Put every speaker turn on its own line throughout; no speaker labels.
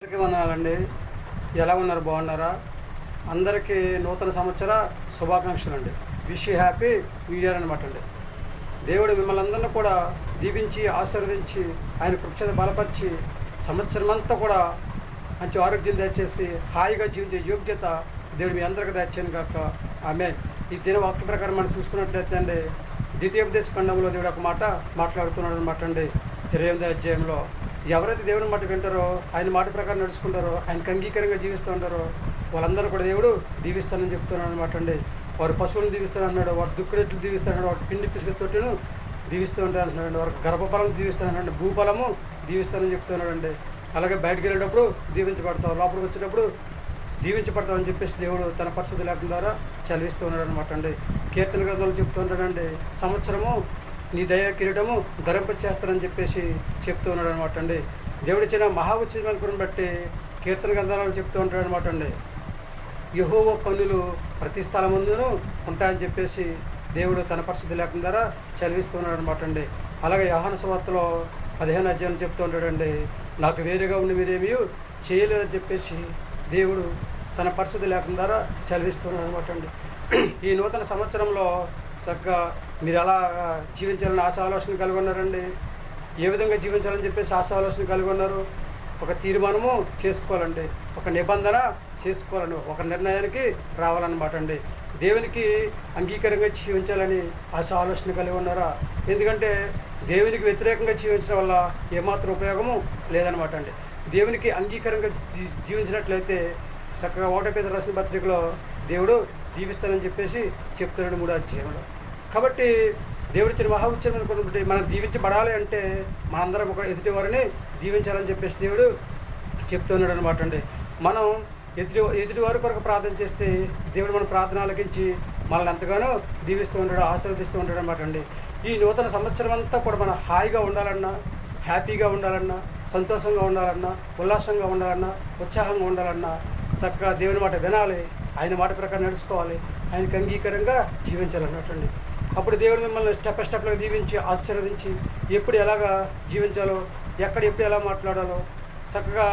అందరికీ వందనాలండి. ఎలా ఉన్నారు? బాగున్నారా? అందరికీ నూతన సంవత్సర శుభాకాంక్షలు అండి. Wish you happy new year అనమాట అండి. దేవుడు మిమ్మల్ని అందరినీ కూడా దీవించి ఆశీర్వదించి ఆయన కృపచేత బలపరిచి సంవత్సరం అంతా కూడా మంచి ఆరోగ్యం దయచేసి హాయిగా జీవించే యోగ్యత దేవుడు మీ అందరికీ దయచేయను కాక. ఆమె ఈ దిన వాక్య ప్రకారం మనం చూసుకున్నట్లయితే అండి, ద్వితీయోపదేశ ఖండంలో దేవుడు ఒక మాట మాట్లాడుతున్నాడు అనమాట అండి. 28వ అధ్యాయంలో ఎవరైతే దేవుని మాట వింటారో, ఆయన మాట ప్రకారం నడుచుకుంటారో, ఆయనకు అంగీకారంగా జీవిస్తూ ఉంటారో వాళ్ళందరూ కూడా దేవుడు దీవిస్తానని చెప్తున్నాడు అనమాట అండి. వారు పశువులను దీవిస్తానన్నాడు, వారు దుక్కుడెట్లు దీవిస్తాడు, వాటి పిండి పిసుక తొట్టును దీవిస్తూ ఉంటాను అంటున్నాడు, వారికి గర్భఫలం దీవిస్తానండి, భూఫలము దీవిస్తానని చెప్తున్నాడు అండి. అలాగే బయటకు వెళ్ళేటప్పుడు దీవించబడతావు, లోపలికి వచ్చేటప్పుడు దీవించబడతామని చెప్పేసి దేవుడు తన పరిశుద్ధ లేఖనం ద్వారా చదివిస్తూ ఉన్నాడు అనమాట అండి. కీర్తన గ్రంథాలు చెప్తూ ఉంటాడండి, సంవత్సరము నీ దయ కిరీటము ధరింపచేస్తానని చెప్పేసి చెప్తూ ఉన్నాడు అనమాట అండి. దేవుడిచ్చిన మహా ఉచితమైన కృపను బట్టి కీర్తన గ్రంథాలను చెప్తూ ఉంటాడు అనమాట అండి. యెహోవా కన్నులు ప్రతి స్థలమందును ఉంటాయని చెప్పేసి దేవుడు తన పరిశుద్ధ లేఖనం ద్వారా చదివిస్తూ ఉన్నాడు అనమాట అండి. అలాగే యోహాను సువార్తలో 15వ అధ్యాయం చెప్తూ ఉంటాడండి, నాకు వేరుగా ఉండి మీరేమీ చేయలేదని చెప్పేసి దేవుడు తన పరిశుద్ధ లేఖనం ద్వారా చదివిస్తున్నాడు అనమాట అండి. ఈ నూతన సంవత్సరంలో చక్కగా మీరు ఎలా జీవించాలని ఆశ ఆలోచన కలిగి ఉన్నారండి? ఏ విధంగా జీవించాలని చెప్పేసి ఆశ ఆలోచన కలిగి ఉన్నారు? ఒక తీర్మానము చేసుకోవాలండి, ఒక నిబంధన చేసుకోవాలండి, ఒక నిర్ణయానికి రావాలన్నమాట అండి. దేవునికి అంగీకారంగా జీవించాలని ఆశ ఆలోచన కలిగి ఉన్నారా? ఎందుకంటే దేవునికి వ్యతిరేకంగా జీవించడం వల్ల ఏమాత్రం ఉపయోగము లేదనమాట అండి. దేవునికి అంగీకారంగా జీవించినట్లయితే చక్కగా 1 పేతురు రాసిన పత్రికలో దేవుడు దీవిస్తానని చెప్పేసి చెప్తున్నాడు 3వ అధ్యాయంలో. కాబట్టి దేవుడిచ్చిన మహా ఉచ్చరణ కొనుక్కుంటే మనం దీవించబడాలి అంటే మనందరం ఒక ఎదుటి వారిని దీవించాలని చెప్పేసి దేవుడు చెప్తున్నాడు అనమాట అండి. మనం ఎదుటి వారి కొరకు ప్రార్థన చేస్తే దేవుడు మన ప్రార్థన ఆలకించి మనల్ని ఎంతగానో దీవిస్తూ ఉంటాడు, ఆశీర్వదిస్తూ ఉంటాడు అనమాట అండి. ఈ నూతన సంవత్సరం అంతా కూడా మనం హాయిగా ఉండాలన్నా, హ్యాపీగా ఉండాలన్నా, సంతోషంగా ఉండాలన్నా, ఉల్లాసంగా ఉండాలన్నా, ఉత్సాహంగా ఉండాలన్నా చక్కగా దేవుని మాట వినాలి, ఆయన మాట ప్రకారం నడుచుకోవాలి, ఆయనకు అంగీకారంగా జీవించాలన్నట్టండి. అప్పుడు దేవుడు మిమ్మల్ని స్టెప్గా దీవించి ఆశీర్వదించి ఎప్పుడు ఎలాగా జీవించాలో, ఎప్పుడు ఎలా మాట్లాడాలో, చక్కగా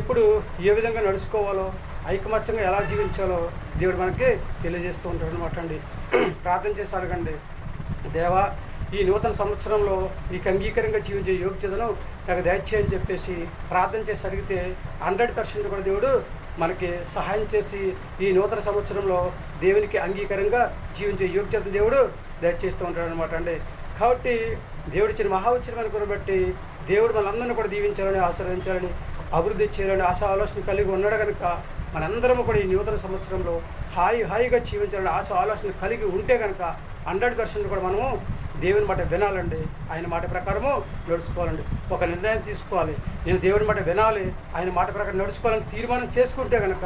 ఎప్పుడు ఏ విధంగా నడుచుకోవాలో, ఐకమత్యంగా ఎలా జీవించాలో దేవుడు మనకి తెలియజేస్తూ ఉంటాడు అనమాట అండి. ప్రార్థన చేసి అడగండి, దేవా ఈ నూతన సంవత్సరంలో నీకు అంగీకారంగా జీవించే యోగ్యతను నాకు దయచేయని చెప్పేసి ప్రార్థన చేసి అడిగితే 100% కూడా దేవుడు మనకి సహాయం చేసి ఈ నూతన సంవత్సరంలో దేవునికి అంగీకారంగా జీవించే యోగ్యతను దేవుడు దయచేస్తూ ఉంటాడు అనమాట అండి. కాబట్టి దేవుడిచ్చిన మహా ఉచ్చరమైన కృపను బట్టి దేవుడు మనందరినీ కూడా దీవించాలని, ఆశీర్వదించాలని, అభివృద్ధి చేయాలని ఆశ ఆలోచన కలిగి ఉన్నాడు కనుక మనందరం కూడా ఈ నూతన సంవత్సరంలో హాయిగా జీవించాలని ఆశ ఆలోచన కలిగి ఉంటే కనుక 100% కూడా మనము దేవుని మాట వినాలండి, ఆయన మాట ప్రకారము నడుచుకోవాలండి. ఒక నిర్ణయం తీసుకోవాలి, నేను దేవుని మాట వినాలి, ఆయన మాట ప్రకారం నడుచుకోవాలని తీర్మానం చేసుకుంటే కనుక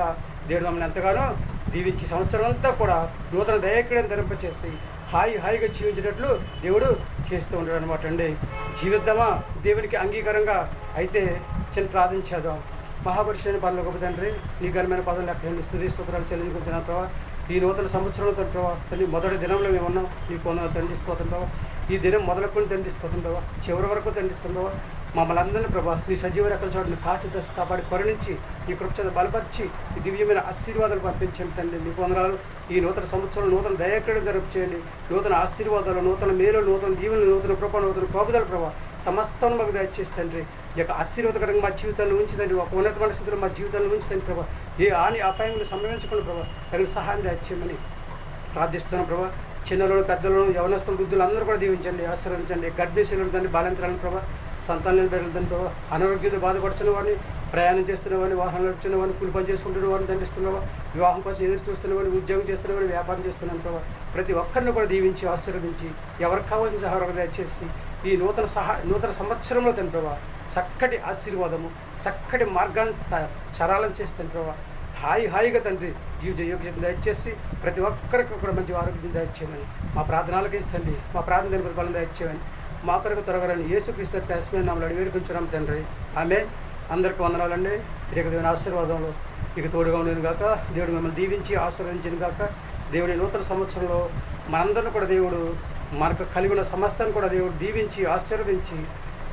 దేవుడు మమ్మల్ని ఎంతగానో దీవించి సంవత్సరం అంతా కూడా నూతన దయక్రియను ధరింపచేసి హాయిగా జీవించేటట్లు దేవుడు చేస్తూ ఉంటాడు అనమాట అండి. జీవిద్దామా దేవునికి అంగీకారంగా? అయితే చిన్న ప్రార్థించేద్దాం. మహాపురుషుని పరలోకపు తండ్రి, నీ ఘనమైన పదం లెక్కలేని స్తుతి స్తోత్రాలు చెల్లించుకుంటున్నాను ప్రభావ. ఈ నూతన సంవత్సరంలో తండ్రి మొదటి దినంలో మేము ఉన్నాం, నీకు వందనాలు తండ్రి స్తోత్రం ప్రభావ. ఈ దినం మొదలుకొని తండ్రి స్తోత్రం ప్రభావ, చివరి వరకు తండ్రి స్తోత్రం ప్రభావ. మమ్మల్ని అందరినీ ప్రభావ నీ సజీవ రెక్కల చోటు నీ కాచి దశ కాపాడి కరుణించి నీ కృపచేత బలపరిచి ఈ దివ్యమైన ఆశీర్వాదాలు పంపించండి తండ్రి. నీకు వందనాలు. ఈ నూతన సంవత్సరంలో నూతన దయాక్రియను జరుపు చేయండి, నూతన ఆశీర్వాదాలు, నూతన మేలు, నూతన దీవెనలు, నూతన కృప, నూతన కాపుదల ప్రభావ సమస్తం మాకు దయచేసి తండ్రి. ఈ యొక్క ఆశీర్వాదకరంగా మా జీవితాన్ని ఉంచుతండి, ఒక ఉన్నతమైన స్థితిలో మా జీవితాన్ని ఉంచుతండి ప్రభావ. ఏ అపాయంలో సంభవించకుండా ప్రభావ తగిన సహాయం దయచేయమని ప్రార్థిస్తున్నాం ప్రభావ. చిన్నలను, పెద్దలను, యవనస్తులు, వృద్ధులు అందరూ కూడా దీవించండి, ఆశీర్వదించండి. గర్భిణీశీలను తండ్రి, బాలింతరాలను ప్రభావ, సంతానం బిడ్డలు తండ్రి ప్రభావ, అనారోగ్యంతో బాధపడుతున్న వారిని, ప్రయాణం చేస్తున్న వారిని, వాహనం నడుపుతున్న వారిని, కూలి పని చేసుకుంటున్న వారిని దండిస్తున్నావా, వివాహం కోసం ఎదురు చూస్తున్న వారిని, ఉద్యోగం చేస్తున్న వారిని, వ్యాపారం చేస్తున్నాను ప్రభావ. ప్రతి ఒక్కరిని కూడా దీవించి ఆశీర్వదించి ఎవరికి కావాల్సిన సహాయం దయచేసి ఈ నూతన సంవత్సరంలో తండ్రి ప్రభావ చక్కటి ఆశీర్వాదము, చక్కటి మార్గాన్ని చరాలను చేస్తాను ప్రభావ. హాయిగా తండ్రి జీవిత యోగ్యతను దయచేసి ప్రతి ఒక్కరికి కూడా మంచి ఆరోగ్యం దయచేయమని మా ప్రార్థనలకు ఇస్తండి. మా ప్రార్థన బలం దయచేయమని మా కొరకు త్వరగాని యేసుక్రీస్తు పేస్మే నామములో వేడుకుంటున్నాం తండ్రి. ఆమేన్. అందరికీ వందనాలండి. తిరిగి దేవుని ఆశీర్వాదంలో మీకు తోడుగా ఉండేను గాక. దేవుడు మిమ్మల్ని దీవించి ఆశీర్వదించిన గాక. దేవుని నూతన సంవత్సరంలో మనందరిని కూడా దేవుడు మనకు కలిగి ఉన్న సమస్తాన్ని కూడా దేవుడు దీవించి ఆశీర్వదించి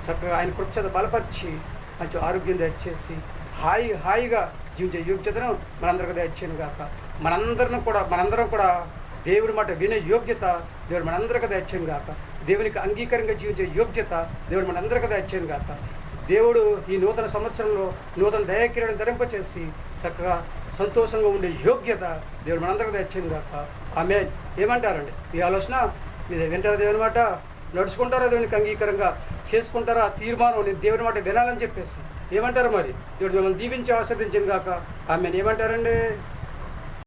చక్కగా ఆయన కృపచేత బలపరిచి మంచి ఆరోగ్యం దయచేసి హాయిగా జీవించే యోగ్యతను మనందరికీ దయచేయను గాక. మనందరం కూడా దేవుడి మాట వినే యోగ్యత దేవుడు మనందరికీ దయచేయను గాక. దేవునికి అంగీకారంగా జీవించే యోగ్యత దేవుడు మనందరికీ దయచేయను గాక. దేవుడు ఈ నూతన సంవత్సరంలో నూతన దయాకిరణం ధరింపచేసి చక్కగా సంతోషంగా ఉండే యోగ్యత దేవుడు మనందరికీ దయచేయను గాక. ఆమేన్. ఏమంటారండి? ఈ ఆలోచన మీరు వింటారా? దేవుని మాట నడుచుకుంటారా? దేవునికి అంగీకారంగా చేసుకుంటారా? తీర్మానం నేను దేవుని మాట వినాలని చెప్పేసి ఏమంటారు? మరి దేవుడు మిమ్మల్ని దీవించి ఆశీర్వదించను గాక. ఆమేన్. ఏమంటారండి?